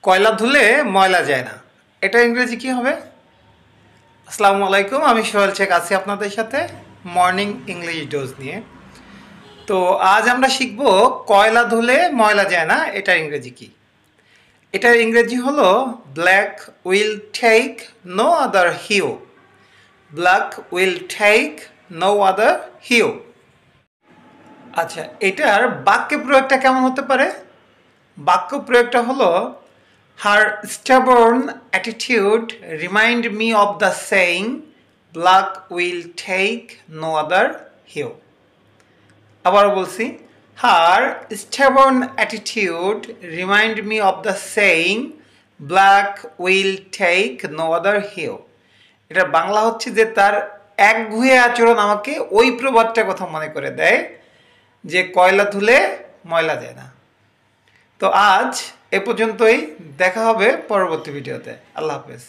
কয়লা ধুলে ময়লা যায় না, এটা ইংরেজি কি হবে? আসসালামু আলাইকুম, আমি সোহেল শেখ আছি আপনাদের সাথে মর্নিং ইংলিশ ডোজ নিয়ে। তো আজ আমরা শিখব কয়লা ধুলে ময়লা যায় না, এটার ইংরেজি কি। এটার ইংরেজি হলো black will take no other hue. Black will take no other hue. আচ্ছা, এটার বাক্য প্রয়োগটা কেমন হতে পারে? বাক্য প্রয়োগটা হলো, হার stubborn attitude remind me of the saying, black will take no other hue. আবার বলছি, হার stubborn attitude remind me of the saying, black will take no other hue. এটা বাংলা হচ্ছে যে তার একগুঁয়ে আচরণ আমাকে ওই প্রবাদটার কথা মনে করে দেয় যে কয়লা ধুলে ময়লা যায় না। তো আজ এ পর্যন্তই, দেখা হবে পরবর্তী ভিডিওতে। আল্লাহ হাফেজ।